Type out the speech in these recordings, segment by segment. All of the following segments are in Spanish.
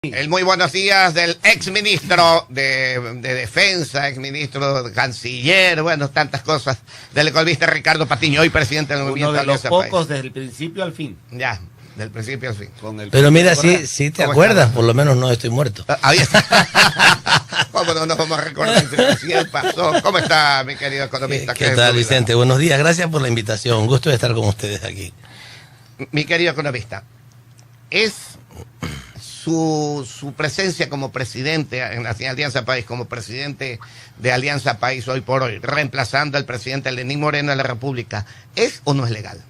El muy buenos días del exministro de Defensa, exministro de Canciller, bueno, tantas cosas, del economista Ricardo Patiño, hoy presidente del movimiento Uno de los Alianza pocos País. desde el principio al fin. Ya, del principio al fin. Pero mira, sí te acuerdas, por lo menos no estoy muerto. Ahí está. ¿Cómo no nos vamos a recordar si él pasó? ¿Cómo está, mi querido economista? ¿Qué tal, Vicente? Buenos días, gracias por la invitación. Un gusto de estar con ustedes aquí. Mi querido economista, ¿es su presencia como presidente en la Alianza País, como presidente de Alianza País hoy por hoy, reemplazando al presidente Lenín Moreno de la República, ¿es o no es legal?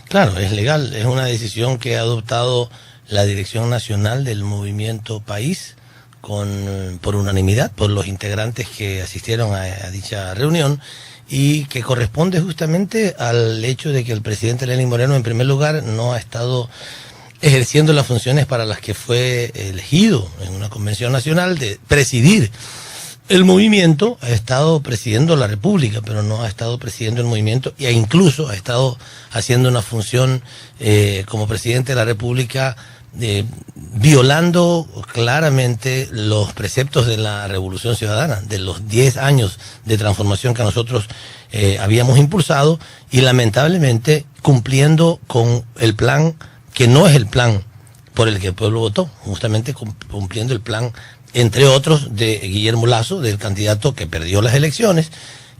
Claro, es legal. Es una decisión que ha adoptado la Dirección Nacional del Movimiento País por unanimidad, por los integrantes que asistieron a dicha reunión, y que corresponde justamente al hecho de que el presidente Lenín Moreno, en primer lugar, no ha estado ejerciendo las funciones para las que fue elegido en una convención nacional de presidir el movimiento. Ha estado presidiendo la República, pero no ha estado presidiendo el movimiento, e incluso ha estado haciendo una función como presidente de la República violando claramente los preceptos de la Revolución Ciudadana, de los 10 años de transformación que nosotros habíamos impulsado, y lamentablemente cumpliendo con el plan que no es el plan por el que el pueblo votó, justamente cumpliendo el plan, entre otros, de Guillermo Lasso, del candidato que perdió las elecciones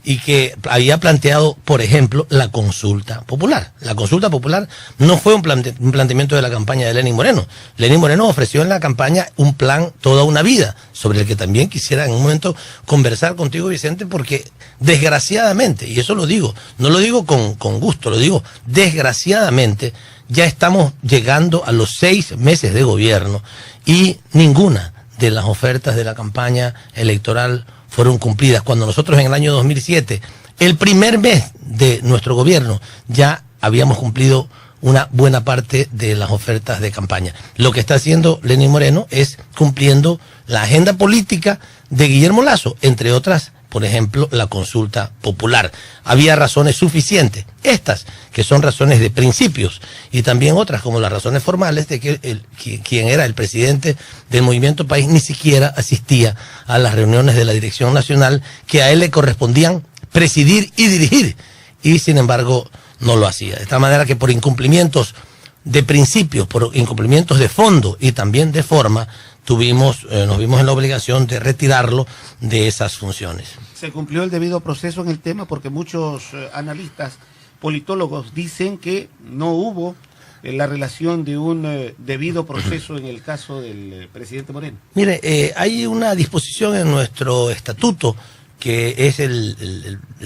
y que había planteado, por ejemplo, la consulta popular. La consulta popular no fue un planteamiento de la campaña de Lenín Moreno. Lenín Moreno ofreció en la campaña un plan toda una vida, sobre el que también quisiera en un momento conversar contigo, Vicente, porque desgraciadamente, y eso lo digo, no lo digo con gusto, lo digo desgraciadamente, ya estamos llegando a los 6 meses de gobierno y ninguna de las ofertas de la campaña electoral fueron cumplidas. Cuando nosotros en el año 2007, el primer mes de nuestro gobierno, ya habíamos cumplido una buena parte de las ofertas de campaña. Lo que está haciendo Lenín Moreno es cumpliendo la agenda política de Guillermo Lasso, entre otras, por ejemplo, la consulta popular. Había razones suficientes, estas que son razones de principios, y también otras como las razones formales de que quien era el presidente del Movimiento País ni siquiera asistía a las reuniones de la Dirección Nacional que a él le correspondían presidir y dirigir, y sin embargo no lo hacía. De tal manera que por incumplimientos de principios, por incumplimientos de fondo y también de forma, nos vimos en la obligación de retirarlo de esas funciones. ¿Se cumplió el debido proceso en el tema? Porque muchos analistas, politólogos dicen que no hubo la relación de un debido proceso en el caso del presidente Moreno. Mire, hay una disposición en nuestro estatuto que es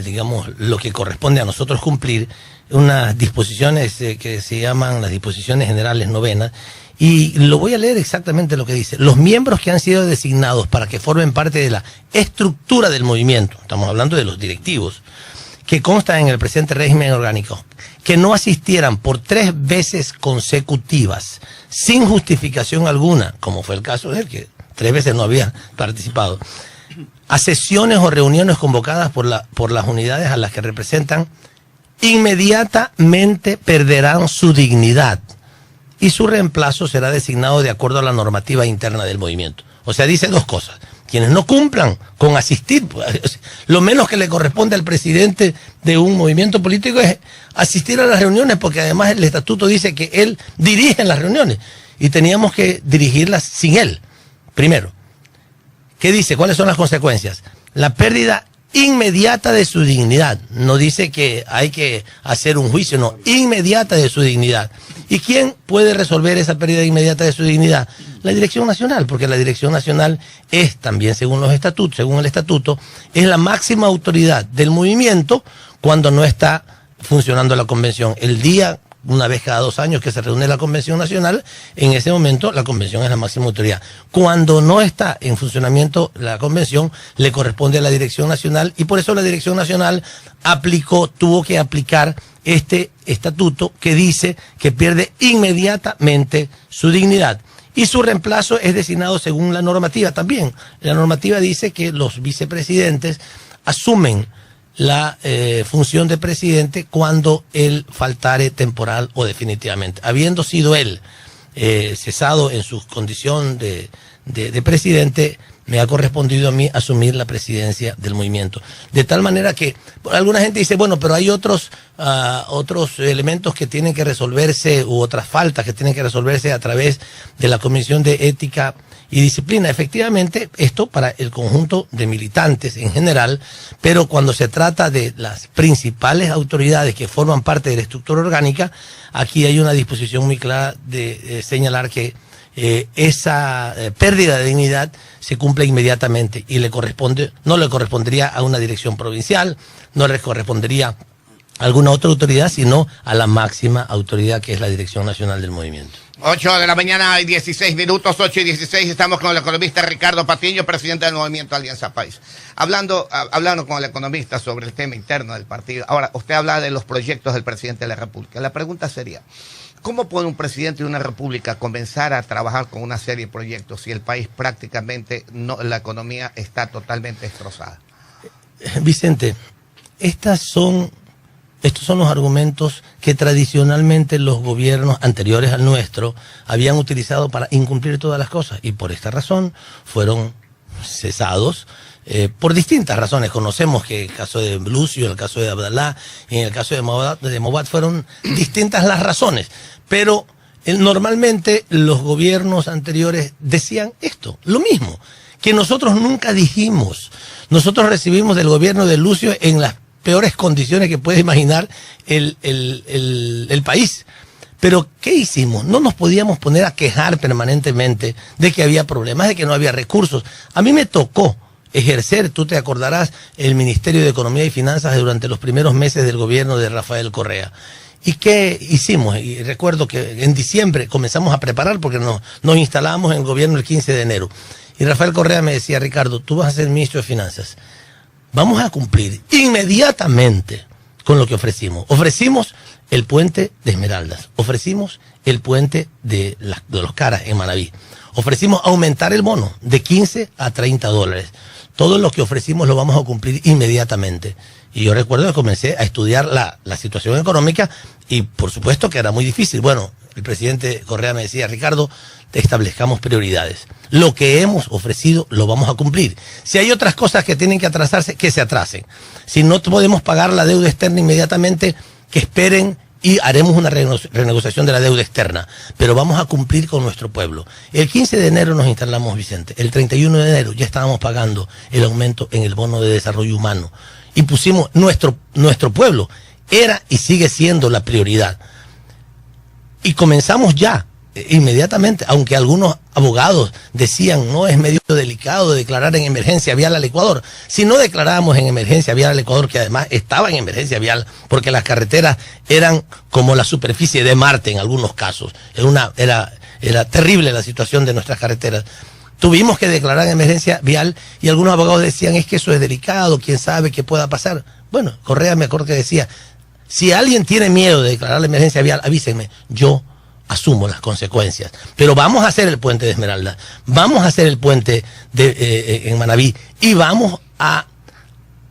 digamos, lo que corresponde a nosotros cumplir, unas disposiciones que se llaman las disposiciones generales novenas, y lo voy a leer exactamente lo que dice. Los miembros que han sido designados para que formen parte de la estructura del movimiento, estamos hablando de los directivos, que constan en el presente régimen orgánico, que no asistieran por 3 veces consecutivas, sin justificación alguna, como fue el caso de él, que 3 veces no había participado, a sesiones o reuniones convocadas por las unidades a las que representan, inmediatamente perderán su dignidad y su reemplazo será designado de acuerdo a la normativa interna del movimiento. O sea, dice 2 cosas. Quienes no cumplan con asistir, pues, lo menos que le corresponde al presidente de un movimiento político es asistir a las reuniones, porque además el estatuto dice que él dirige las reuniones y teníamos que dirigirlas sin él. Primero, ¿qué dice? ¿Cuáles son las consecuencias? La pérdida inmediata de su dignidad. No dice que hay que hacer un juicio, no, inmediata de su dignidad. ¿Y quién puede resolver esa pérdida inmediata de su dignidad? La Dirección Nacional, porque la Dirección Nacional es también, según el estatuto, es la máxima autoridad del movimiento cuando no está funcionando la convención. El día, una vez cada 2 años que se reúne la Convención Nacional, en ese momento la Convención es la máxima autoridad. Cuando no está en funcionamiento la Convención, le corresponde a la Dirección Nacional, y por eso la Dirección Nacional tuvo que aplicar este estatuto que dice que pierde inmediatamente su dignidad. Y su reemplazo es designado según la normativa también. La normativa dice que los vicepresidentes asumen la función de presidente cuando él faltare temporal o definitivamente. Habiendo sido él cesado en su condición de de presidente, me ha correspondido a mí asumir la presidencia del movimiento. De tal manera que alguna gente dice, bueno, pero hay otros elementos que tienen que resolverse, u otras faltas que tienen que resolverse a través de la Comisión de Ética y Disciplina. Efectivamente, esto para el conjunto de militantes en general, pero cuando se trata de las principales autoridades que forman parte de la estructura orgánica, aquí hay una disposición muy clara de señalar que esa pérdida de dignidad se cumple inmediatamente y no le correspondería a una dirección provincial, no le correspondería a alguna otra autoridad, sino a la máxima autoridad, que es la Dirección Nacional del Movimiento. 8 de la mañana y 16 minutos, 8:16, estamos con el economista Ricardo Patiño, presidente del Movimiento Alianza País. Hablando con el economista sobre el tema interno del partido. Ahora, usted habla de los proyectos del presidente de la República. La pregunta sería, ¿cómo puede un presidente de una república comenzar a trabajar con una serie de proyectos si el país prácticamente la economía está totalmente destrozada? Vicente, estos son los argumentos que tradicionalmente los gobiernos anteriores al nuestro habían utilizado para incumplir todas las cosas, y por esta razón fueron cesados por distintas razones. Conocemos que el caso de Lucio, el caso de Abdalá y en el caso de Mobat fueron distintas las razones, pero normalmente los gobiernos anteriores decían esto, lo mismo, que nosotros nunca dijimos. Nosotros recibimos del gobierno de Lucio en las peores condiciones que puede imaginar el país. Pero, ¿qué hicimos? No nos podíamos poner a quejar permanentemente de que había problemas, de que no había recursos. A mí me tocó ejercer, tú te acordarás, el Ministerio de Economía y Finanzas durante los primeros meses del gobierno de Rafael Correa. ¿Y qué hicimos? Y recuerdo que en diciembre comenzamos a preparar, porque nos instalamos en el gobierno el 15 de enero. Y Rafael Correa me decía, Ricardo, tú vas a ser ministro de Finanzas. Vamos a cumplir inmediatamente con lo que ofrecimos. Ofrecimos el puente de Esmeraldas, ofrecimos el puente de los Caras en Manabí, ofrecimos aumentar el bono de 15 a 30 dólares. Todo lo que ofrecimos lo vamos a cumplir inmediatamente. Y yo recuerdo que comencé a estudiar la situación económica y por supuesto que era muy difícil. Bueno, el presidente Correa me decía, Ricardo, establezcamos prioridades. Lo que hemos ofrecido lo vamos a cumplir. Si hay otras cosas que tienen que atrasarse, que se atrasen. Si no podemos pagar la deuda externa inmediatamente, que esperen y haremos una renegociación de la deuda externa. Pero vamos a cumplir con nuestro pueblo. El 15 de enero nos instalamos, Vicente. El 31 de enero ya estábamos pagando el aumento en el bono de desarrollo humano. Y pusimos nuestro pueblo. Era y sigue siendo la prioridad. Y comenzamos ya, inmediatamente, aunque algunos abogados decían, no, es medio delicado declarar en emergencia vial al Ecuador. Si no declarábamos en emergencia vial al Ecuador, que además estaba en emergencia vial, porque las carreteras eran como la superficie de Marte en algunos casos. Era terrible la situación de nuestras carreteras. Tuvimos que declarar en emergencia vial y algunos abogados decían, es que eso es delicado, quién sabe qué pueda pasar. Bueno, Correa me acuerdo que decía, si alguien tiene miedo de declarar la emergencia vial, avísenme, yo asumo las consecuencias. Pero vamos a hacer el puente de Esmeralda, vamos a hacer el puente en Manabí y vamos a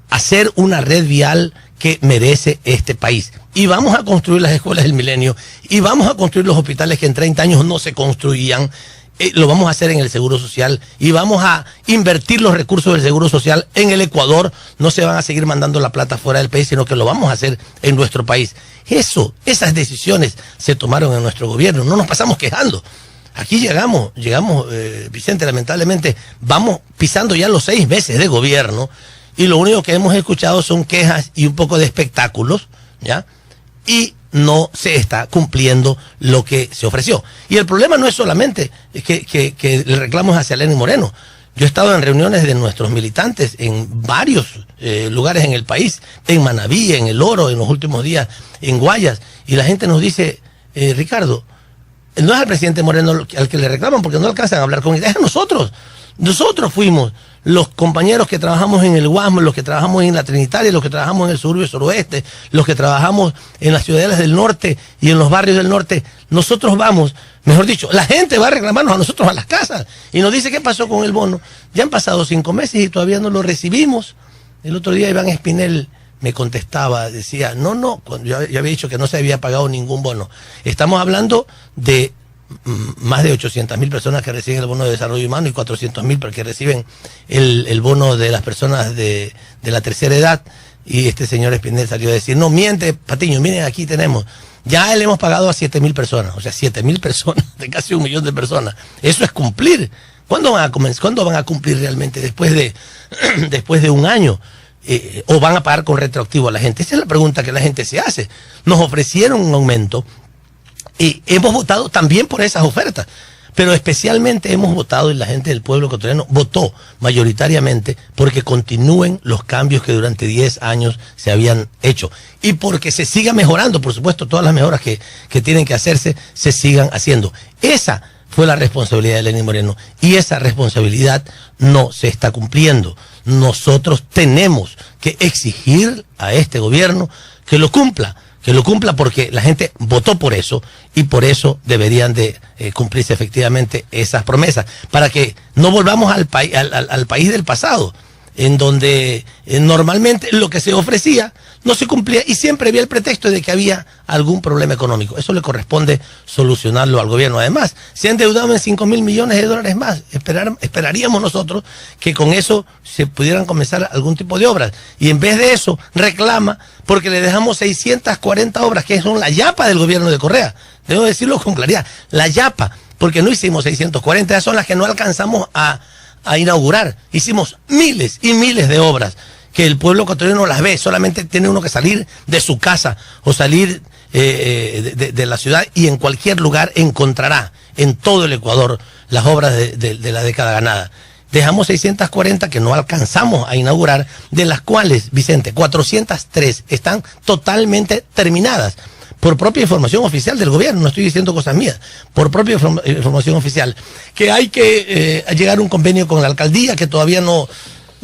hacer una red vial que merece este país. Y vamos a construir las escuelas del milenio y vamos a construir los hospitales que en 30 años no se construían. Lo vamos a hacer en el Seguro Social y vamos a invertir los recursos del Seguro Social en el Ecuador. No se van a seguir mandando la plata fuera del país, sino que lo vamos a hacer en nuestro país. Esas decisiones se tomaron en nuestro gobierno. No nos pasamos quejando. Aquí llegamos, Vicente, lamentablemente, vamos pisando ya los 6 meses de gobierno y lo único que hemos escuchado son quejas y un poco de espectáculos, ¿ya? Y no se está cumpliendo lo que se ofreció. Y el problema no es solamente que el reclamo es hacia Lenín Moreno. Yo he estado en reuniones de nuestros militantes en varios lugares en el país, en Manabí, en El Oro, en los últimos días, en Guayas, y la gente nos dice, Ricardo, no es al presidente Moreno al que le reclaman porque no alcanzan a hablar con él, es a nosotros. Nosotros fuimos los compañeros que trabajamos en el Guasmo, los que trabajamos en la Trinitaria, los que trabajamos en el suburbio suroeste, los que trabajamos en las ciudadelas del norte y en los barrios del norte. Nosotros vamos, mejor dicho, la gente va a reclamarnos a nosotros a las casas y nos dice qué pasó con el bono. Ya han pasado 5 meses y todavía no lo recibimos. El otro día Iván Espinel me contestaba, decía, no, yo había dicho que no se había pagado ningún bono. Estamos hablando de más de 800.000 personas que reciben el bono de desarrollo humano y 400.000 que reciben el bono de las personas de la tercera edad. Y este señor Espinel salió a decir, no, miente Patiño, miren, aquí tenemos, ya le hemos pagado a 7.000 personas, o sea, 7.000 personas, de casi 1 millón de personas. Eso es cumplir. ¿Cuándo van a cumplir realmente? Después de un año. ¿O van a pagar con retroactivo a la gente? Esa es la pregunta que la gente se hace. Nos ofrecieron un aumento y hemos votado también por esas ofertas, pero especialmente hemos votado, y la gente del pueblo ecuatoriano votó mayoritariamente porque continúen los cambios que durante 10 años se habían hecho y porque se siga mejorando, por supuesto, todas las mejoras que tienen que hacerse se sigan haciendo. Esa fue la responsabilidad de Lenín Moreno y esa responsabilidad no se está cumpliendo. Nosotros tenemos que exigir a este gobierno que lo cumpla porque la gente votó por eso y por eso deberían de cumplirse efectivamente esas promesas, para que no volvamos al país del pasado, en donde normalmente lo que se ofrecía no se cumplía y siempre había el pretexto de que había algún problema económico. Eso le corresponde solucionarlo al gobierno. Además, se han endeudado en $5.000 millones más. Esperaríamos nosotros que con eso se pudieran comenzar algún tipo de obras. Y en vez de eso, reclama porque le dejamos 640 obras, que son la yapa del gobierno de Correa. Debo decirlo con claridad, la yapa, porque no hicimos 640, son las que no alcanzamos a inaugurar. Hicimos miles y miles de obras que el pueblo ecuatoriano las ve, solamente tiene uno que salir de su casa o salir de la ciudad y en cualquier lugar encontrará en todo el Ecuador las obras de la década ganada. Dejamos 640 que no alcanzamos a inaugurar, de las cuales, Vicente, 403 están totalmente terminadas. Por propia información oficial del gobierno, no estoy diciendo cosas mías, por propia información oficial, que hay que llegar a un convenio con la alcaldía, que todavía no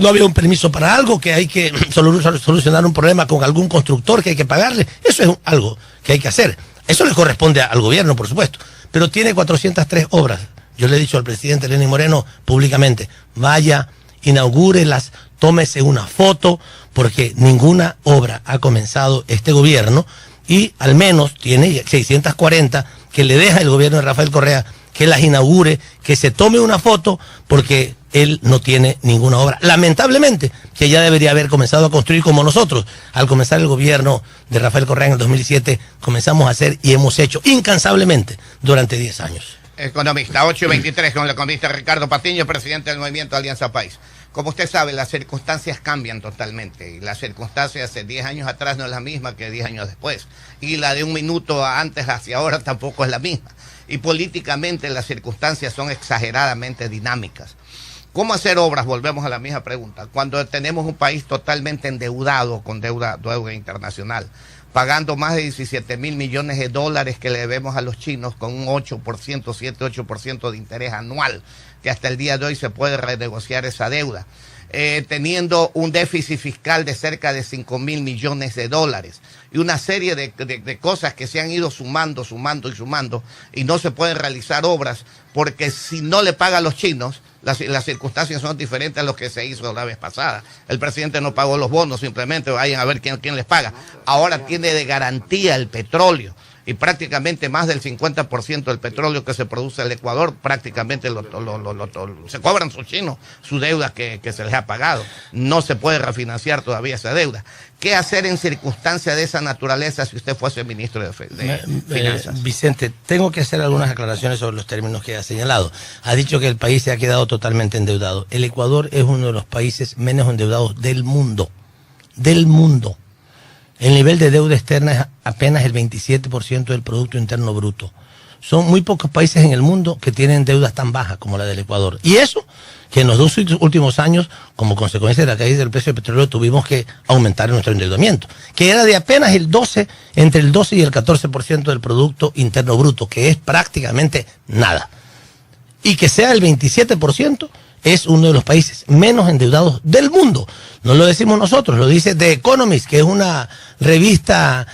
había un permiso para algo, que hay que solucionar un problema con algún constructor que hay que pagarle. Eso es algo que hay que hacer. Eso le corresponde al gobierno, por supuesto, pero tiene 403 obras. Yo le he dicho al presidente Lenín Moreno públicamente, vaya, inaugúrelas, tómese una foto, porque ninguna obra ha comenzado este gobierno, y al menos tiene 640 que le deja el gobierno de Rafael Correa, que las inaugure, que se tome una foto, porque él no tiene ninguna obra. Lamentablemente, que ya debería haber comenzado a construir como nosotros. Al comenzar el gobierno de Rafael Correa en el 2007, comenzamos a hacer y hemos hecho incansablemente durante 10 años. Economista, 8:23, con el economista Ricardo Patiño, presidente del Movimiento Alianza País. Como usted sabe, las circunstancias cambian totalmente, y las circunstancias de 10 años atrás no es la misma que 10 años después, y la de un minuto antes hacia ahora tampoco es la misma, y políticamente las circunstancias son exageradamente dinámicas. ¿Cómo hacer obras? Volvemos a la misma pregunta. Cuando tenemos un país totalmente endeudado, con deuda internacional, pagando más de 17.000 millones de dólares que le debemos a los chinos, con un 8%, 7-8% de interés anual, que hasta el día de hoy se puede renegociar esa deuda, teniendo un déficit fiscal de cerca de 5.000 millones de dólares, y una serie de cosas que se han ido sumando, y no se pueden realizar obras, porque si no le paga a los chinos, las circunstancias son diferentes a lo que se hizo la vez pasada. El presidente no pagó los bonos, simplemente vayan a ver quién les paga. Ahora tiene de garantía el petróleo, y prácticamente más del 50% del petróleo que se produce en el Ecuador, prácticamente se cobran sus chinos, su deuda que se les ha pagado. No se puede refinanciar todavía esa deuda. ¿Qué hacer en circunstancias de esa naturaleza si usted fuese ministro de Finanzas? Vicente, tengo que hacer algunas aclaraciones sobre los términos que ha señalado. Ha dicho que el país se ha quedado totalmente endeudado. El Ecuador es uno de los países menos endeudados del mundo. Del mundo. El nivel de deuda externa es apenas el 27% del Producto Interno Bruto. Son muy pocos países en el mundo que tienen deudas tan bajas como la del Ecuador. Y eso, que en los 2 últimos años, como consecuencia de la caída del precio del petróleo, tuvimos que aumentar nuestro endeudamiento, que era de apenas entre el 12 y el 14% del Producto Interno Bruto, que es prácticamente nada. Y que sea el 27%, es uno de los países menos endeudados del mundo. No lo decimos nosotros, lo dice The Economist, que es una revista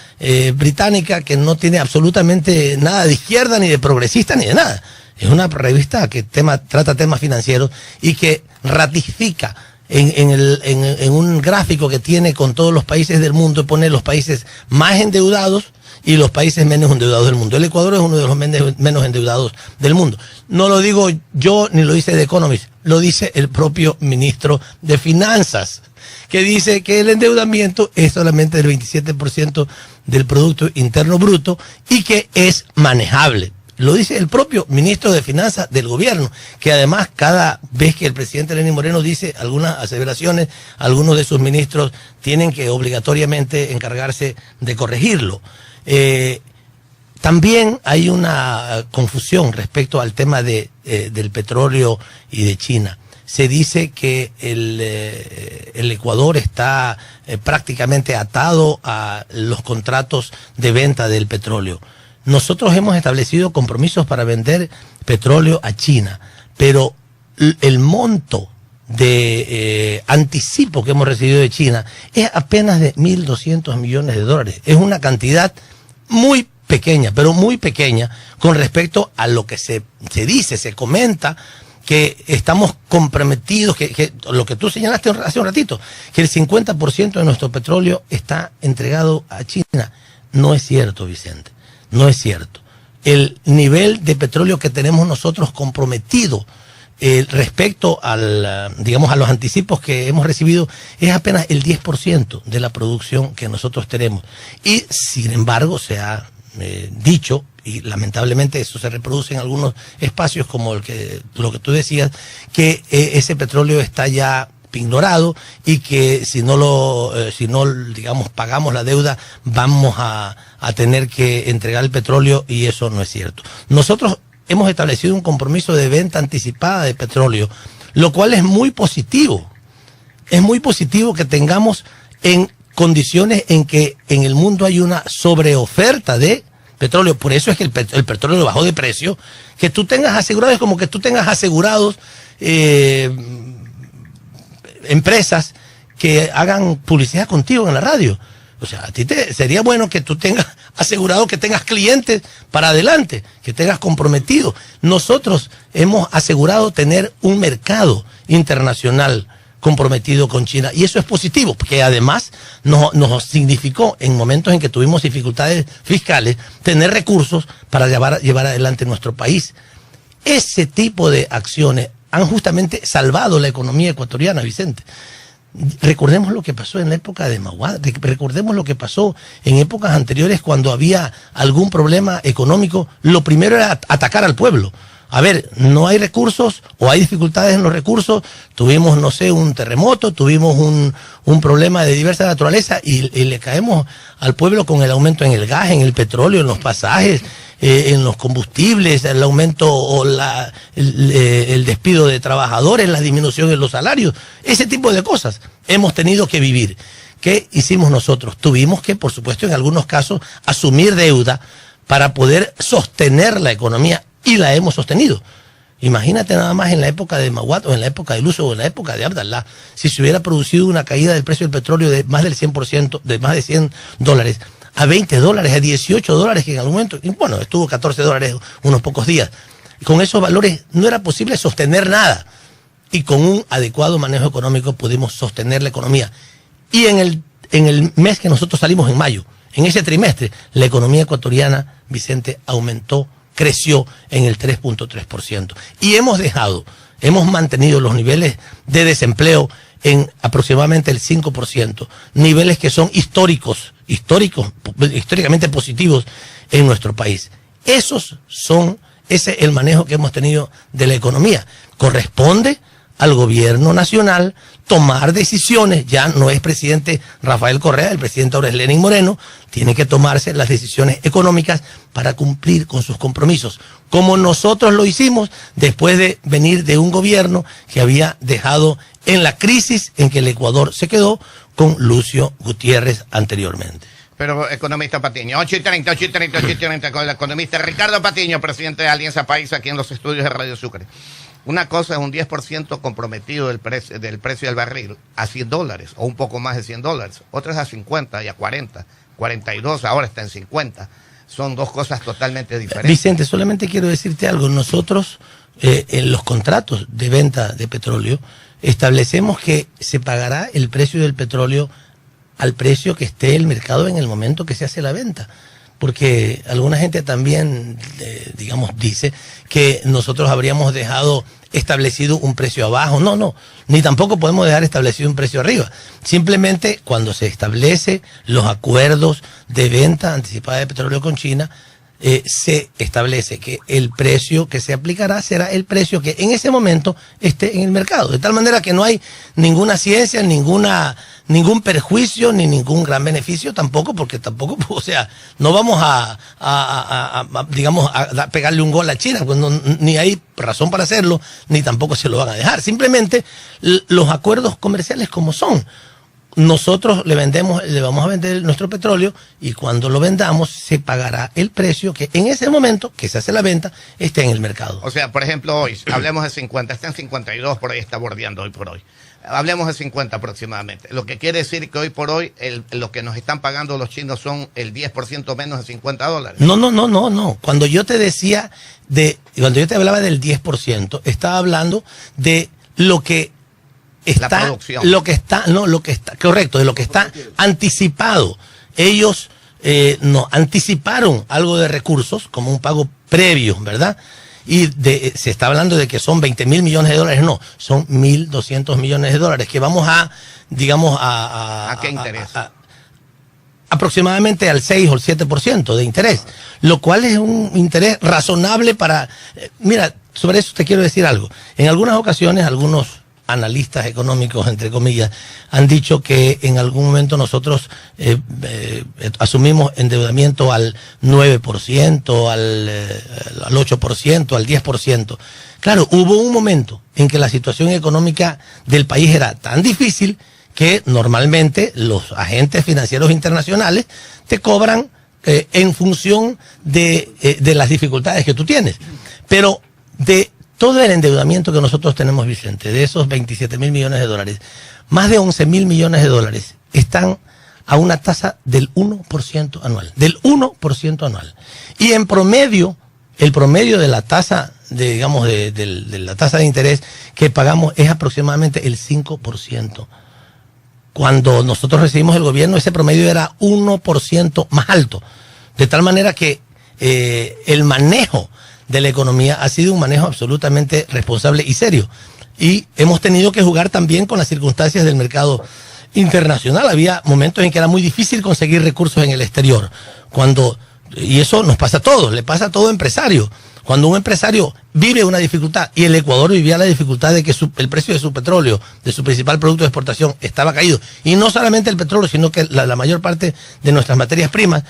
británica que no tiene absolutamente nada de izquierda, ni de progresista, ni de nada. Es una revista que trata temas financieros y que ratifica en un gráfico que tiene con todos los países del mundo, pone los países más endeudados y los países menos endeudados del mundo. El Ecuador es uno de los menos endeudados del mundo. No lo digo yo ni lo dice The Economist, lo dice el propio ministro de Finanzas, que dice que el endeudamiento es solamente del 27% del Producto Interno Bruto y que es manejable. Lo dice el propio ministro de Finanzas del gobierno, que además cada vez que el presidente Lenín Moreno dice algunas aseveraciones, algunos de sus ministros tienen que obligatoriamente encargarse de corregirlo. También hay una confusión respecto al tema del petróleo y de China. Se dice que el Ecuador está prácticamente atado a los contratos de venta del petróleo. Nosotros hemos establecido compromisos para vender petróleo a China, pero el monto de anticipo que hemos recibido de China es apenas de 1.200 millones de dólares. Es una cantidad muy pequeña, pero muy pequeña con respecto a lo que se dice, se comenta, que estamos comprometidos, que lo que tú señalaste hace un ratito, que el 50% de nuestro petróleo está entregado a China. No es cierto, Vicente. No es cierto. El nivel de petróleo que tenemos nosotros comprometido respecto a los anticipos que hemos recibido es apenas el 10% de la producción que nosotros tenemos. Y sin embargo se ha dicho, y lamentablemente eso se reproduce en algunos espacios como lo que tú decías, que ese petróleo está ya ignorado y que si no pagamos la deuda vamos a tener que entregar el petróleo, y eso no es cierto. Nosotros hemos establecido un compromiso de venta anticipada de petróleo, lo cual es muy positivo. Es muy positivo que tengamos en condiciones en que en el mundo hay una sobreoferta de petróleo. Por eso es que el petróleo bajó de precio. Que tú tengas asegurado, es como que tú tengas asegurados empresas que hagan publicidad contigo en la radio. O sea, a ti sería bueno que tú tengas asegurado, que tengas clientes para adelante, que tengas comprometido. Nosotros hemos asegurado tener un mercado internacional comprometido con China, y eso es positivo, porque además nos significó en momentos en que tuvimos dificultades fiscales tener recursos para llevar adelante nuestro país. Ese tipo de acciones han justamente salvado la economía ecuatoriana, Vicente. Recordemos lo que pasó en la época de Maguad, recordemos lo que pasó en épocas anteriores cuando había algún problema económico. Lo primero era atacar al pueblo. A ver, no hay recursos o hay dificultades en los recursos, tuvimos, no sé, un terremoto, tuvimos un problema de diversa naturaleza y le caemos al pueblo con el aumento en el gas, en el petróleo, en los pasajes, en los combustibles, el aumento o el despido de trabajadores, la disminución en los salarios, ese tipo de cosas hemos tenido que vivir. ¿Qué hicimos nosotros? Tuvimos que, por supuesto, en algunos casos, asumir deuda para poder sostener la economía, y la hemos sostenido. Imagínate nada más en la época de Maguad, o en la época de Lucio, o en la época de Abdalá, si se hubiera producido una caída del precio del petróleo de más del 100%, de más de $100, a $20, a $18, que en algún momento, bueno, estuvo $14 unos pocos días. Con esos valores no era posible sostener nada. Y con un adecuado manejo económico pudimos sostener la economía. Y en el mes que nosotros salimos en mayo, en ese trimestre, la economía ecuatoriana, Vicente, creció en el 3.3%. Y hemos mantenido los niveles de desempleo en aproximadamente el 5%, niveles que son históricamente positivos en nuestro país. Ese es el manejo que hemos tenido de la economía. Corresponde al gobierno nacional tomar decisiones. Ya no es presidente Rafael Correa, el presidente ahora es Lenín Moreno. Tiene que tomarse las decisiones económicas para cumplir con sus compromisos, como nosotros lo hicimos después de venir de un gobierno que había dejado en la crisis en que el Ecuador se quedó con Lucio Gutiérrez anteriormente. Pero, economista Patiño, 8:30 con el economista Ricardo Patiño, presidente de Alianza País, aquí en los estudios de Radio Sucre. Una cosa es un 10% comprometido del precio del barril a $100 o un poco más de $100. Otra es a 50 y a 40, 42, ahora está en 50. Son dos cosas totalmente diferentes. Vicente, solamente quiero decirte algo. Nosotros, en los contratos de venta de petróleo, establecemos que se pagará el precio del petróleo al precio que esté el mercado en el momento que se hace la venta. porque alguna gente también, digamos, dice que nosotros habríamos dejado establecido un precio abajo. No, ni tampoco podemos dejar establecido un precio arriba. Simplemente cuando se establece los acuerdos de venta anticipada de petróleo con China, se establece que el precio que se aplicará será el precio que en ese momento esté en el mercado, de tal manera que no hay ninguna ciencia, ningún perjuicio ni ningún gran beneficio tampoco, porque tampoco, o sea, no vamos digamos, a pegarle un gol a China, pues ni hay razón para hacerlo, ni tampoco se lo van a dejar. Simplemente los acuerdos comerciales como son. Nosotros le vamos a vender nuestro petróleo y cuando lo vendamos se pagará el precio que en ese momento que se hace la venta esté en el mercado. O sea, por ejemplo, hoy, hablemos de 50, está en 52, por ahí está bordeando hoy por hoy. Hablemos de 50 aproximadamente. Lo que quiere decir que hoy por hoy lo que nos están pagando los chinos son el 10% menos de $50. No. Cuando yo te decía cuando yo te hablaba del 10%, estaba hablando de lo que está, correcto, de lo que está anticipado. Ellos nos anticiparon algo de recursos como un pago previo, ¿verdad? Y se está hablando de que son 20.000 millones de dólares, no, son 1.200 millones de dólares que vamos a, digamos, ¿a qué interés? Aproximadamente al 6 o el 7% de interés, lo cual es un interés razonable para... mira, sobre eso te quiero decir algo. En algunas ocasiones, algunos analistas económicos, entre comillas, han dicho que en algún momento nosotros asumimos endeudamiento al 9%, al 8%, al 10%. Claro, hubo un momento en que la situación económica del país era tan difícil que normalmente los agentes financieros internacionales te cobran en función de las dificultades que tú tienes. Pero de todo el endeudamiento que nosotros tenemos, Vicente, de esos 27.000 millones de dólares, más de 11.000 millones de dólares están a una tasa del 1% anual. Del 1% anual. Y en promedio, el promedio de la tasa, de la tasa de interés que pagamos es aproximadamente el 5%. Cuando nosotros recibimos el gobierno, ese promedio era 1% más alto. De tal manera que el manejo de la economía ha sido un manejo absolutamente responsable y serio. Y hemos tenido que jugar también con las circunstancias del mercado internacional. Había momentos en que era muy difícil conseguir recursos en el exterior. Y eso nos pasa a todos, le pasa a todo empresario. Cuando un empresario vive una dificultad, y el Ecuador vivía la dificultad de que el precio de su petróleo, de su principal producto de exportación, estaba caído. Y no solamente el petróleo, sino que la mayor parte de nuestras materias primas,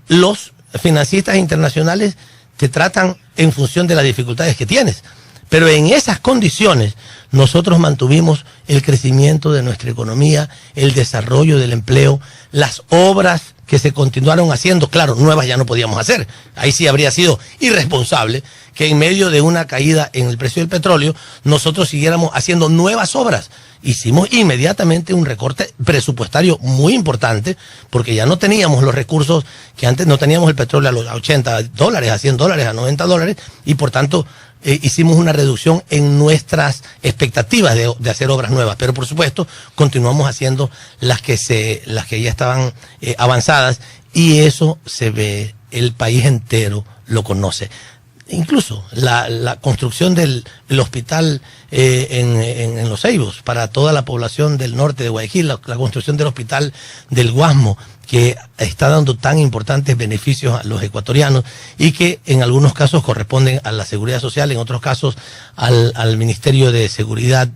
los financistas internacionales te tratan en función de las dificultades que tienes. Pero en esas condiciones nosotros mantuvimos el crecimiento de nuestra economía, el desarrollo del empleo, las obras que se continuaron haciendo. Claro, nuevas ya no podíamos hacer. Ahí sí habría sido irresponsable que en medio de una caída en el precio del petróleo nosotros siguiéramos haciendo nuevas obras. Hicimos inmediatamente un recorte presupuestario muy importante porque ya no teníamos los recursos que antes. No teníamos el petróleo a $80, a $100, a $90 y por tanto hicimos una reducción en nuestras expectativas de hacer obras nuevas, pero por supuesto continuamos haciendo las que ya estaban avanzadas, y eso se ve, el país entero lo conoce. Incluso la construcción del hospital en Los Ceibos para toda la población del norte de Guayaquil, la construcción del hospital del Guasmo, que está dando tan importantes beneficios a los ecuatorianos y que en algunos casos corresponden a la Seguridad Social, en otros casos al Ministerio de Seguridad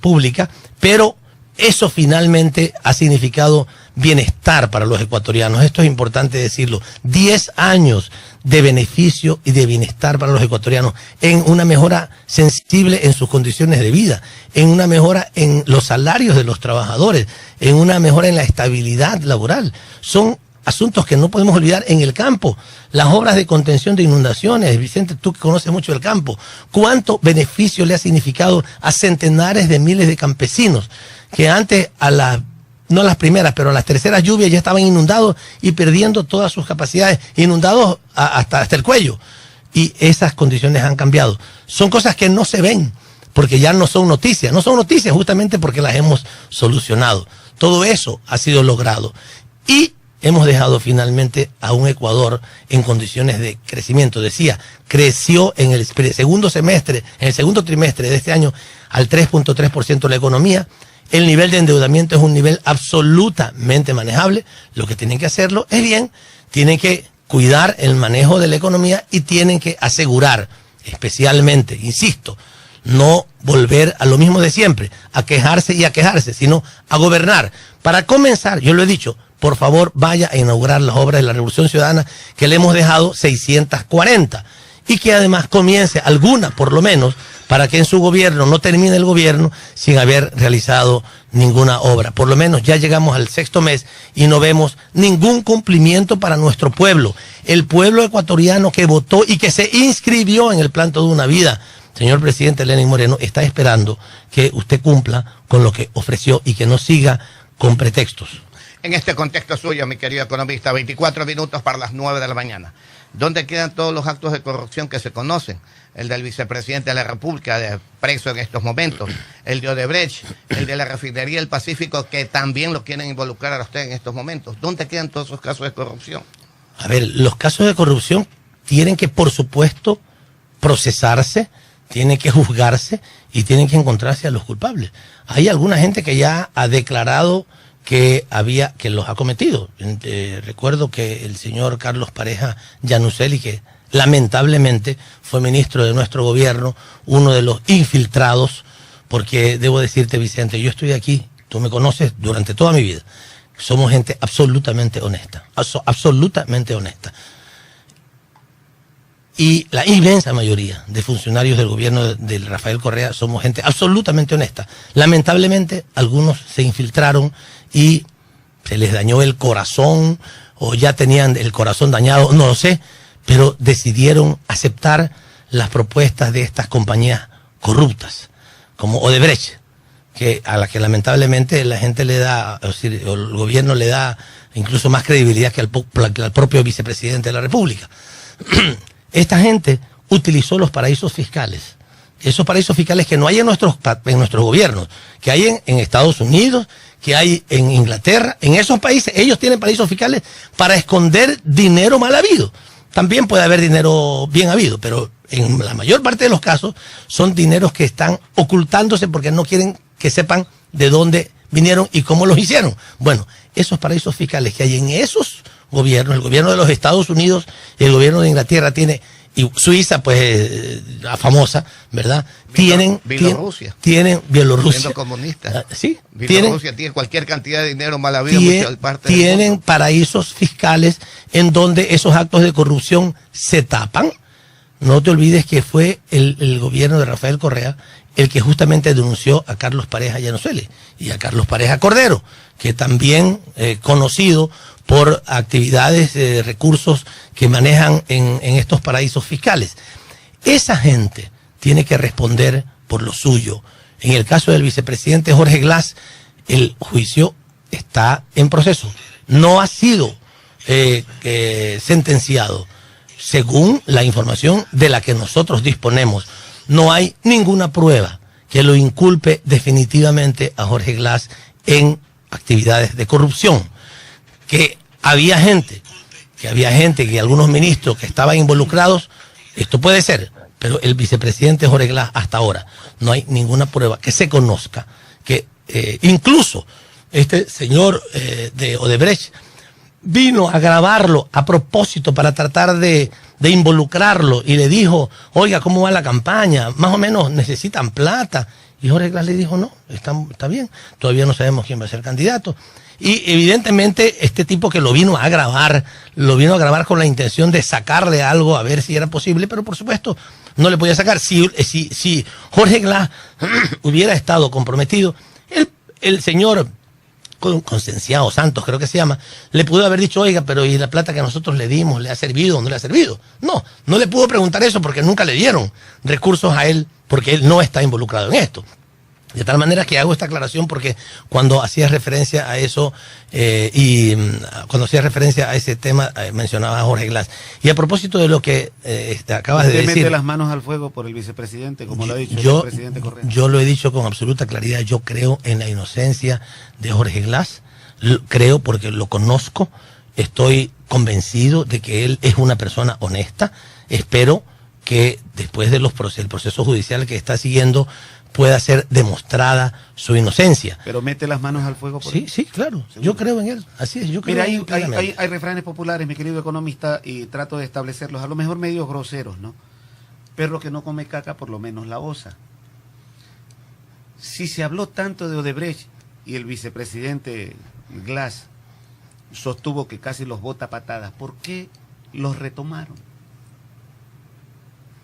Pública, pero eso finalmente ha significado bienestar para los ecuatorianos. Esto es importante decirlo. 10 años de beneficio y de bienestar para los ecuatorianos, en una mejora sensible en sus condiciones de vida, en una mejora en los salarios de los trabajadores, en una mejora en la estabilidad laboral. Son asuntos que no podemos olvidar. En el campo, las obras de contención de inundaciones, Vicente, tú que conoces mucho el campo, ¿cuánto beneficio le ha significado a centenares de miles de campesinos que antes no las primeras, pero las terceras lluvias ya estaban inundados y perdiendo todas sus capacidades, inundados hasta el cuello? Y esas condiciones han cambiado. Son cosas que no se ven, porque ya no son noticias justamente porque las hemos solucionado. Todo eso ha sido logrado. Y hemos dejado finalmente a un Ecuador en condiciones de crecimiento. Decía, creció en el segundo semestre, en el segundo trimestre de este año al 3.3% la economía. El nivel de endeudamiento es un nivel absolutamente manejable. Lo que tienen que hacerlo es bien, tienen que cuidar el manejo de la economía y tienen que asegurar, especialmente, insisto, no volver a lo mismo de siempre, a quejarse y a quejarse, sino a gobernar. Para comenzar, yo lo he dicho, por favor vaya a inaugurar las obras de la Revolución Ciudadana, que le hemos dejado 640, y que además comience alguna, por lo menos, para que en su gobierno no termine el gobierno sin haber realizado ninguna obra. Por lo menos ya llegamos al 6º mes y no vemos ningún cumplimiento para nuestro pueblo. El pueblo ecuatoriano que votó y que se inscribió en el Plan Toda una Vida, señor presidente Lenín Moreno, está esperando que usted cumpla con lo que ofreció y que no siga con pretextos. En este contexto suyo, mi querido economista, 24 minutos para las 9 de la mañana. ¿Dónde quedan todos los actos de corrupción que se conocen? El del vicepresidente de la República, preso en estos momentos, el de Odebrecht, el de la refinería del Pacífico, que también lo quieren involucrar a usted en estos momentos. ¿Dónde quedan todos esos casos de corrupción? A ver, los casos de corrupción tienen que, por supuesto, procesarse, tienen que juzgarse y tienen que encontrarse a los culpables. Hay alguna gente que ya ha declarado que los ha cometido. Recuerdo que el señor Carlos Pareja Yanuseli, que lamentablemente fue ministro de nuestro gobierno, uno de los infiltrados, porque debo decirte, Vicente, yo estoy aquí, tú me conoces durante toda mi vida, somos gente absolutamente honesta, absolutamente honesta. Y la inmensa mayoría de funcionarios del gobierno de Rafael Correa somos gente absolutamente honesta. Lamentablemente, algunos se infiltraron y se les dañó el corazón, o ya tenían el corazón dañado, no lo sé, pero decidieron aceptar las propuestas de estas compañías corruptas, como Odebrecht, a la que lamentablemente la gente le da, es decir, el gobierno le da incluso más credibilidad que al propio vicepresidente de la República. Esta gente utilizó los paraísos fiscales, esos paraísos fiscales que no hay en nuestros gobiernos, que hay en Estados Unidos, que hay en Inglaterra. En esos países ellos tienen paraísos fiscales para esconder dinero mal habido. También puede haber dinero bien habido, pero en la mayor parte de los casos son dineros que están ocultándose porque no quieren que sepan de dónde vinieron y cómo los hicieron. Bueno, esos paraísos fiscales que hay en esos gobiernos, el gobierno de los Estados Unidos y el gobierno de Inglaterra tiene, y Suiza, pues, la famosa, ¿verdad? Bielorrusia. Tienen Bielorrusia. Siendo comunista. Sí. Bielorrusia tiene cualquier cantidad de dinero mal habido. Tienen paraísos fiscales en donde esos actos de corrupción se tapan. No te olvides que fue el gobierno de Rafael Correa el que justamente denunció a Carlos Pareja Yanuseli y a Carlos Pareja Cordero, que también conocido por actividades de recursos que manejan en estos paraísos fiscales. Esa gente tiene que responder por lo suyo. En el caso del vicepresidente Jorge Glass, el juicio está en proceso. No ha sido sentenciado. Según la información de la que nosotros disponemos, no hay ninguna prueba que lo inculpe definitivamente a Jorge Glass en actividades de corrupción. Que había gente, que algunos ministros que estaban involucrados, esto puede ser, pero el vicepresidente Jorge Glass hasta ahora no hay ninguna prueba que se conozca, que incluso este señor de Odebrecht vino a grabarlo a propósito para tratar de involucrarlo y le dijo, oiga, ¿cómo va la campaña? Más o menos necesitan plata. Y Jorge Glass le dijo, no, está bien, todavía no sabemos quién va a ser candidato. Y evidentemente este tipo que lo vino a grabar con la intención de sacarle algo a ver si era posible, pero por supuesto no le podía sacar. Si Jorge Glass hubiera estado comprometido, el señor Concienciado Santos, creo que se llama, le pudo haber dicho, oiga, pero ¿y la plata que nosotros le dimos, le ha servido o no le ha servido? No le pudo preguntar eso porque nunca le dieron recursos a él, porque él no está involucrado en esto. De tal manera que hago esta aclaración porque cuando hacías referencia a eso cuando hacías referencia a ese tema mencionaba a Jorge Glass. Y a propósito de lo que acabas de decir... ¿Usted mete las manos al fuego por el vicepresidente, como lo ha dicho el presidente Correa? Yo lo he dicho con absoluta claridad. Yo creo en la inocencia de Jorge Glass. Creo porque lo conozco estoy convencido de que él es una persona honesta. Espero que después de el proceso judicial que está siguiendo pueda ser demostrada su inocencia. Pero mete las manos al fuego por él. Sí, claro. ¿Seguro? Yo creo en él. Así es, yo creo Mira, en él. hay refranes populares, mi querido economista, y trato de establecerlos, a lo mejor medio groseros, ¿no? Perro que no come caca, por lo menos la osa. Si se habló tanto de Odebrecht y el vicepresidente Glass sostuvo que casi los bota a patadas, ¿por qué los retomaron?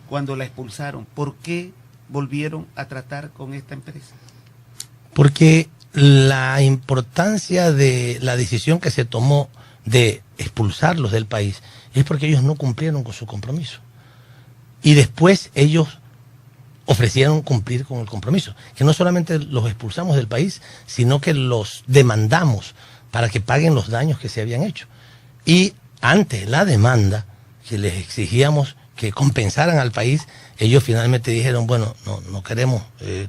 Cuando la expulsaron, ¿por qué volvieron a tratar con esta empresa? Porque la importancia de la decisión que se tomó de expulsarlos del país es porque ellos no cumplieron con su compromiso. Y después ellos ofrecieron cumplir con el compromiso. Que no solamente los expulsamos del país, sino que los demandamos para que paguen los daños que se habían hecho. Y ante la demanda que les exigíamos que compensaran al país, ellos finalmente dijeron, bueno, no queremos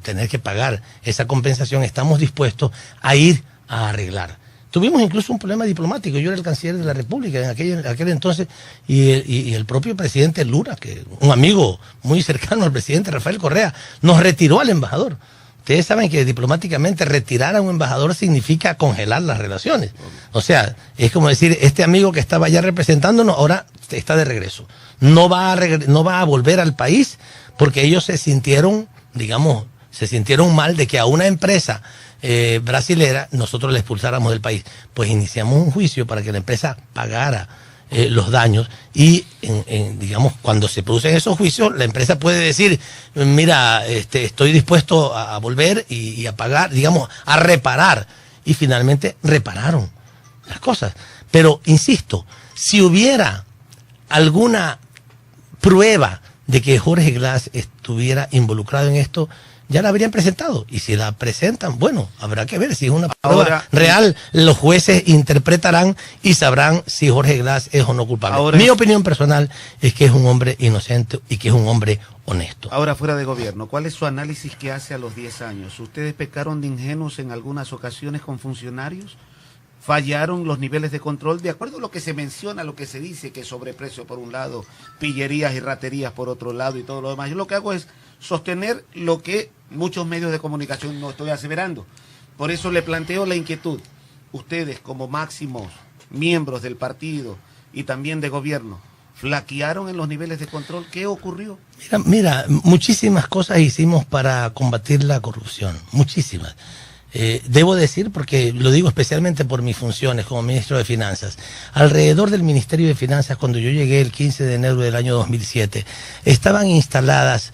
tener que pagar esa compensación, estamos dispuestos a ir a arreglar. Tuvimos incluso un problema diplomático. Yo era el canciller de la República en aquel entonces, y el propio presidente Lula, que un amigo muy cercano al presidente Rafael Correa, nos retiró al embajador. Ustedes saben que diplomáticamente retirar a un embajador significa congelar las relaciones. O sea, es como decir, este amigo que estaba allá representándonos ahora está de regreso. No va a volver al país porque ellos se sintieron mal de que a una empresa brasilera nosotros la expulsáramos del país. Pues iniciamos un juicio para que la empresa pagara los daños y cuando se producen esos juicios la empresa puede decir, mira, estoy dispuesto a volver y a pagar, a reparar, y finalmente repararon las cosas. Pero insisto, si hubiera alguna prueba de que Jorge Glass estuviera involucrado en esto, ya la habrían presentado, y si la presentan, bueno, habrá que ver si es una prueba real. Los jueces interpretarán y sabrán si Jorge Glass es o no culpable. Mi opinión personal es que es un hombre inocente y que es un hombre honesto. Ahora, fuera de gobierno, ¿cuál es su análisis que hace a los 10 años? ¿Ustedes pecaron de ingenuos en algunas ocasiones con funcionarios? ¿Fallaron los niveles de control? De acuerdo a lo que se menciona, lo que se dice, que sobreprecio por un lado, pillerías y raterías por otro lado y todo lo demás. Yo lo que hago es sostener lo que muchos medios de comunicación no estoy aseverando. Por eso le planteo la inquietud. Ustedes, como máximos miembros del partido y también de gobierno, ¿flaquearon en los niveles de control? ¿Qué ocurrió? Mira, muchísimas cosas hicimos para combatir la corrupción, muchísimas. Debo decir, porque lo digo especialmente por mis funciones como ministro de Finanzas, alrededor del Ministerio de Finanzas, cuando yo llegué el 15 de enero del año 2007, estaban instaladas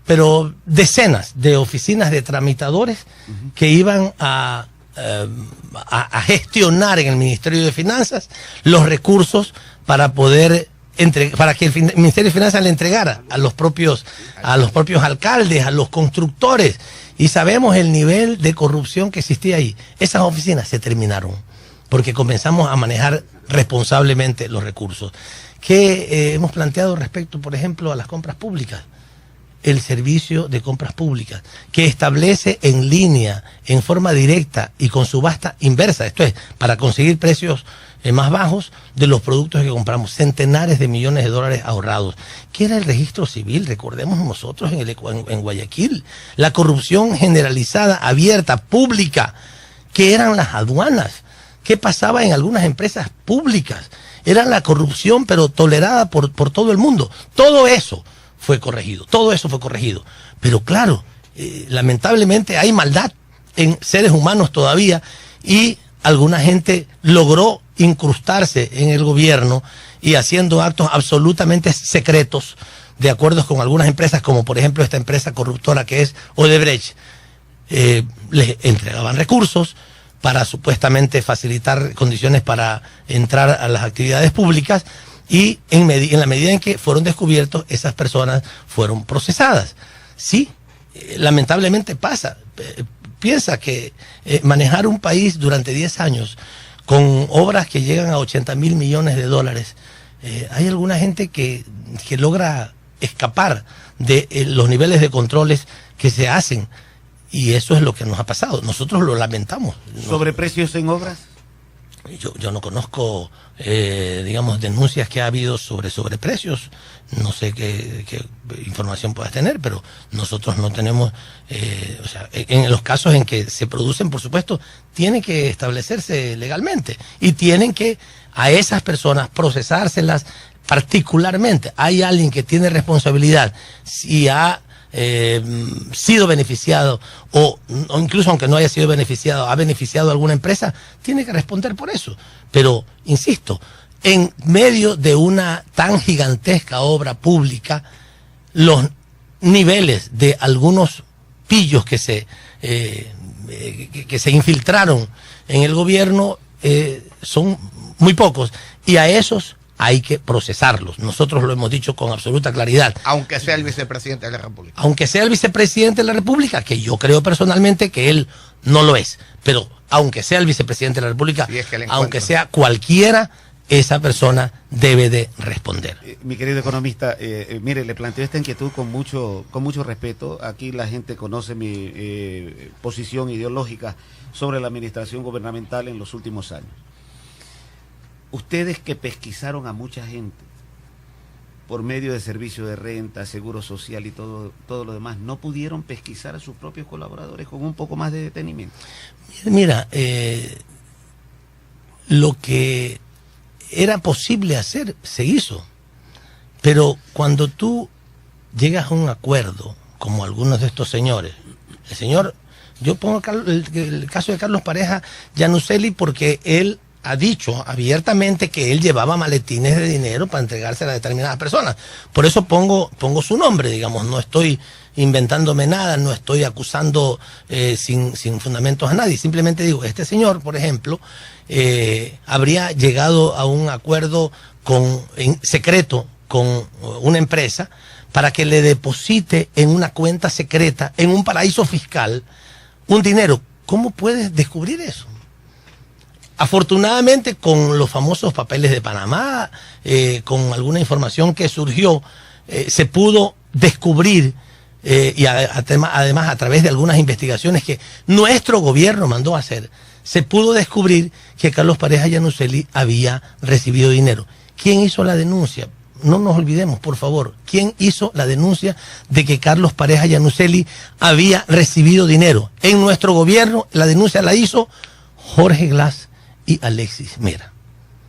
pero decenas de oficinas de tramitadores que iban a gestionar en el Ministerio de Finanzas los recursos para poder para que el Ministerio de Finanzas le entregara a los propios alcaldes, a los constructores, y sabemos el nivel de corrupción que existía ahí. Esas oficinas se terminaron porque comenzamos a manejar responsablemente los recursos. ¿Qué hemos planteado respecto, por ejemplo, a las compras públicas? El servicio de compras públicas, que establece en línea, en forma directa y con subasta inversa, esto es, para conseguir precios más bajos de los productos que compramos, centenares de millones de dólares ahorrados. ¿Qué era el registro civil? Recordemos nosotros en Guayaquil, la corrupción generalizada, abierta, pública, ¿qué eran las aduanas? ¿Qué pasaba en algunas empresas públicas? Era la corrupción, pero tolerada por todo el mundo. Todo eso fue corregido, todo eso fue corregido. Pero claro, lamentablemente hay maldad en seres humanos todavía, y alguna gente logró incrustarse en el gobierno y haciendo actos absolutamente secretos, de acuerdo con algunas empresas, como por ejemplo esta empresa corruptora que es Odebrecht. Les entregaban recursos para supuestamente facilitar condiciones para entrar a las actividades públicas, y en la medida en que fueron descubiertos, esas personas fueron procesadas. Sí, lamentablemente pasa. Piensa que manejar un país durante 10 años con obras que llegan a 80.000 millones de dólares, hay alguna gente que logra escapar de los niveles de controles que se hacen, y eso es lo que nos ha pasado. Nosotros lo lamentamos. ¿Sobreprecios en obras? Yo no conozco, digamos, denuncias que ha habido sobre sobreprecios. No sé qué información puedas tener, pero nosotros no tenemos, o sea, en los casos en que se producen, por supuesto, tienen que establecerse legalmente y tienen que a esas personas procesárselas particularmente. Hay alguien que tiene responsabilidad, si ha sido beneficiado o incluso aunque no haya sido beneficiado, ha beneficiado a alguna empresa, tiene que responder por eso. Pero, insisto, en medio de una tan gigantesca obra pública, los niveles de algunos pillos que se infiltraron en el gobierno son muy pocos, y a esos hay que procesarlos. Nosotros lo hemos dicho con absoluta claridad. Aunque sea el vicepresidente de la República. Aunque sea el vicepresidente de la República, que yo creo personalmente que él no lo es. Pero aunque sea el vicepresidente de la República, aunque sea cualquiera, esa persona debe de responder. Mi querido economista, mire, le planteo esta inquietud con mucho respeto. Aquí la gente conoce mi posición ideológica sobre la administración gubernamental en los últimos años. Ustedes que pesquisaron a mucha gente por medio de servicio de renta, seguro social y todo lo demás, ¿no pudieron pesquisar a sus propios colaboradores con un poco más de detenimiento? Mira, lo que era posible hacer se hizo, pero cuando tú llegas a un acuerdo, como algunos de estos señores, el señor, yo pongo el caso de Carlos Pareja Yanuseli porque él ha dicho abiertamente que él llevaba maletines de dinero para entregarse a determinadas personas. Por eso pongo su nombre, digamos, no estoy inventándome nada, no estoy acusando sin fundamentos a nadie. Simplemente digo, este señor, por ejemplo, habría llegado a un acuerdo en secreto con una empresa para que le deposite en una cuenta secreta, en un paraíso fiscal, un dinero. ¿Cómo puedes descubrir eso? Afortunadamente, con los famosos papeles de Panamá, con alguna información que surgió, se pudo descubrir, y además a través de algunas investigaciones que nuestro gobierno mandó a hacer, se pudo descubrir que Carlos Pareja Yanuseli había recibido dinero. ¿Quién hizo la denuncia? No nos olvidemos, por favor. ¿Quién hizo la denuncia de que Carlos Pareja Yanuseli había recibido dinero? En nuestro gobierno la denuncia la hizo Jorge Glass y Alexis Mera.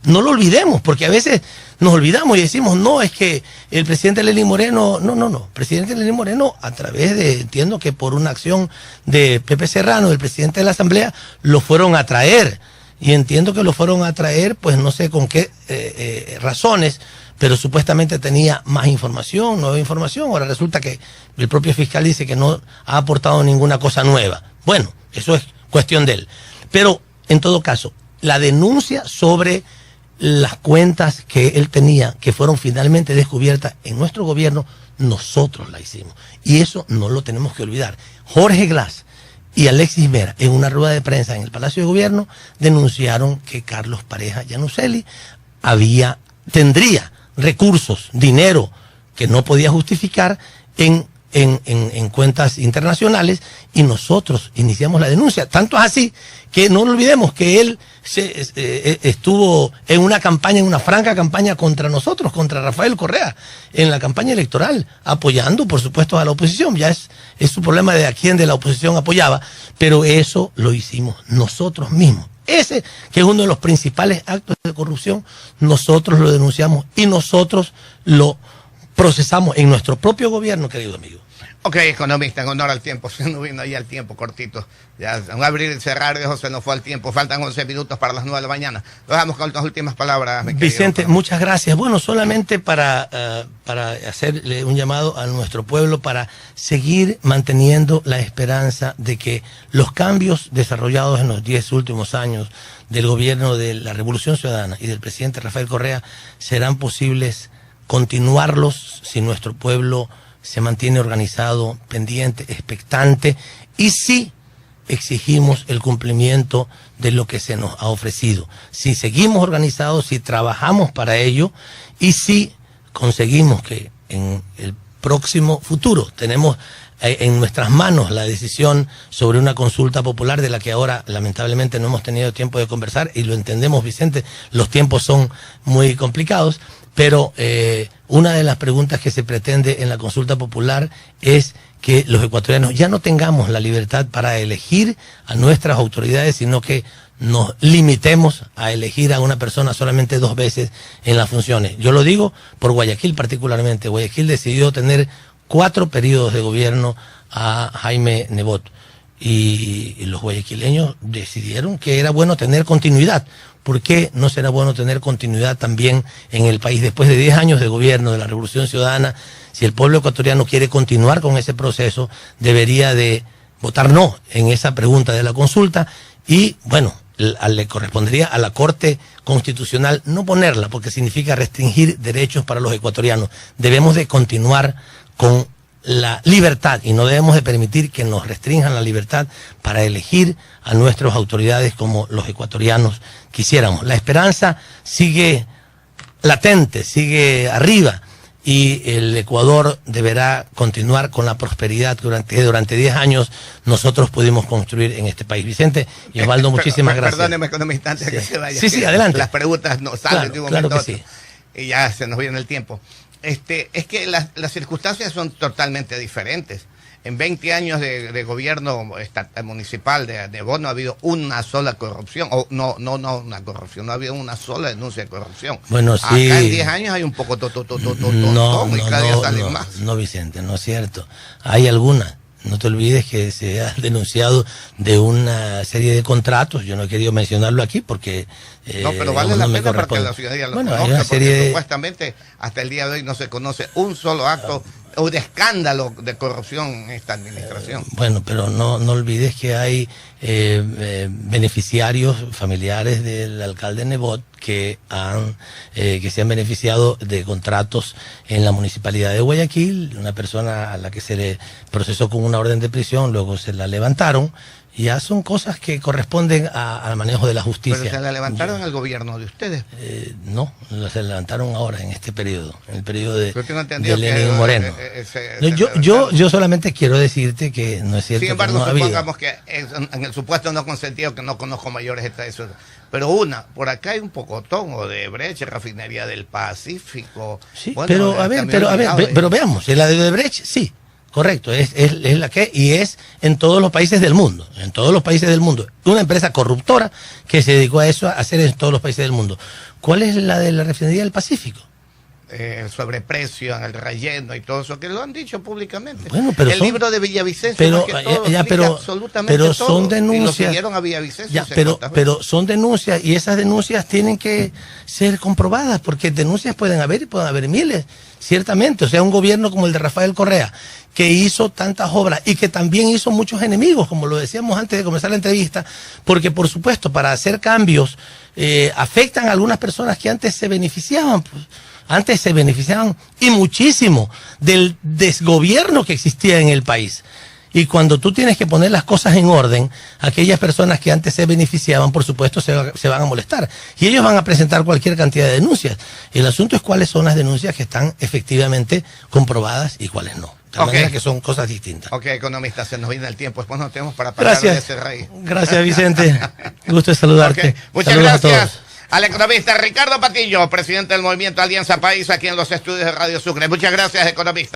No lo olvidemos, porque a veces nos olvidamos y decimos, no, es que el presidente Lenín Moreno, no. Presidente Lenín Moreno, a través de, entiendo que por una acción de Pepe Serrano, el presidente de la Asamblea, lo fueron a traer. Y entiendo que lo fueron a traer, pues no sé con qué razones, pero supuestamente tenía más información, nueva información. Ahora resulta que el propio fiscal dice que no ha aportado ninguna cosa nueva. Bueno, eso es cuestión de él. Pero, en todo caso, la denuncia sobre las cuentas que él tenía, que fueron finalmente descubiertas en nuestro gobierno, nosotros la hicimos. Y eso no lo tenemos que olvidar. Jorge Glass y Alexis Mera, en una rueda de prensa en el Palacio de Gobierno, denunciaron que Carlos Pareja Yanuseli tendría recursos, dinero que no podía justificar en cuentas internacionales, y nosotros iniciamos la denuncia. Tanto es así que no olvidemos que él estuvo en una campaña, en una franca campaña contra nosotros, contra Rafael Correa, en la campaña electoral, apoyando, por supuesto, a la oposición. Ya es su problema de a quién de la oposición apoyaba, pero eso lo hicimos nosotros mismos. Ese, que es uno de los principales actos de corrupción, nosotros lo denunciamos y nosotros lo procesamos en nuestro propio gobierno, querido amigo. Ok, economista, en honor al tiempo, se nos vino ahí al tiempo cortito. Ya, un abrir y cerrar de ojos se nos fue al tiempo. Faltan 11 minutos para las 9 de la mañana. Lo dejamos con las últimas palabras, mi querido. Vicente, muchas gracias. Bueno, solamente para hacerle un llamado a nuestro pueblo para seguir manteniendo la esperanza de que los cambios desarrollados en los 10 últimos años del gobierno de la Revolución Ciudadana y del presidente Rafael Correa serán posibles continuarlos si nuestro pueblo se mantiene organizado, pendiente, expectante, y si exigimos el cumplimiento de lo que se nos ha ofrecido. Si seguimos organizados, si trabajamos para ello, y si conseguimos que en el próximo futuro. Tenemos en nuestras manos la decisión sobre una consulta popular de la que ahora lamentablemente no hemos tenido tiempo de conversar, y lo entendemos, Vicente, los tiempos son muy complicados, pero una de las preguntas que se pretende en la consulta popular es que los ecuatorianos ya no tengamos la libertad para elegir a nuestras autoridades, sino que nos limitemos a elegir a una persona solamente 2 veces en las funciones. Yo lo digo por Guayaquil particularmente. Guayaquil decidió tener 4 periodos de gobierno a Jaime Nebot, y los guayaquileños decidieron que era bueno tener continuidad. ¿Por qué no será bueno tener continuidad también en el país después de 10 años de gobierno de la Revolución Ciudadana? Si el pueblo ecuatoriano quiere continuar con ese proceso, debería de votar no en esa pregunta de la consulta, y bueno, le correspondería a la Corte Constitucional no ponerla, porque significa restringir derechos para los ecuatorianos. Debemos de continuar con la libertad y no debemos de permitir que nos restrinjan la libertad para elegir a nuestras autoridades como los ecuatorianos quisiéramos. La esperanza sigue latente, sigue arriba, y el Ecuador deberá continuar con la prosperidad que durante 10 años nosotros pudimos construir en este país. Vicente y Osvaldo, muchísimas gracias. Perdóneme, economista, antes de que se vaya. Sí, adelante. Las preguntas no salen de un momento claro a otro, sí. Y ya se nos viene el tiempo. Es que las circunstancias son totalmente diferentes. En 20 años de gobierno municipal de Nebot no ha habido una sola corrupción, o no una corrupción, no ha habido una sola denuncia de corrupción. Bueno, sí. Acá en 10 años hay un poco y cada día salen más. No, Vicente, no es cierto. Hay algunas. No te olvides que se ha denunciado de una serie de contratos. Yo no he querido mencionarlo aquí porque no, pero vale la pena para que la ciudadanía lo conozca, hay una serie supuestamente hasta el día de hoy no se conoce un solo acto o de escándalo de corrupción en esta administración. Bueno, pero no olvides que hay beneficiarios familiares del alcalde Nebot que se han beneficiado de contratos en la municipalidad de Guayaquil. Una persona a la que se le procesó con una orden de prisión, luego se la levantaron. Ya son cosas que corresponden al manejo de la justicia. ¿Pero se la levantaron al gobierno de ustedes? No, se levantaron ahora, en este periodo, en el periodo de Lenín Moreno. Yo solamente quiero decirte que no es cierto. Sin embargo, que no supongamos que en el supuesto no consentido, que no conozco mayores extradiciones, pero por acá hay un pocotón, o de Brecht, Refinería del Pacífico. Sí, bueno, pero veamos, en la de Brecht, sí. Correcto, es la que, y es en todos los países del mundo, Una empresa corruptora que se dedicó a eso, a hacer en todos los países del mundo. ¿Cuál es la de la Refinería del Pacífico? El sobreprecio en el relleno y todo eso, que lo han dicho públicamente. Bueno, pero libro de Villavicencio, pero son denuncias. Y lo siguieron a Villavicencio. Pero son denuncias, y esas denuncias tienen que ser comprobadas, porque denuncias pueden haber miles, ciertamente. O sea, un gobierno como el de Rafael Correa, que hizo tantas obras y que también hizo muchos enemigos, como lo decíamos antes de comenzar la entrevista, porque por supuesto para hacer cambios afectan a algunas personas que antes se beneficiaban, y muchísimo del desgobierno que existía en el país. Y cuando tú tienes que poner las cosas en orden, aquellas personas que antes se beneficiaban, por supuesto, se van a molestar. Y ellos van a presentar cualquier cantidad de denuncias. El asunto es cuáles son las denuncias que están efectivamente comprobadas y cuáles no. De manera que son cosas distintas. Ok, economista, se nos viene el tiempo. Después nos tenemos para parar de ese rey. Gracias, Vicente. Gusto de saludarte. Muchas gracias al economista Ricardo Patiño, presidente del Movimiento Alianza País, aquí en los estudios de Radio Sucre. Muchas gracias, economista.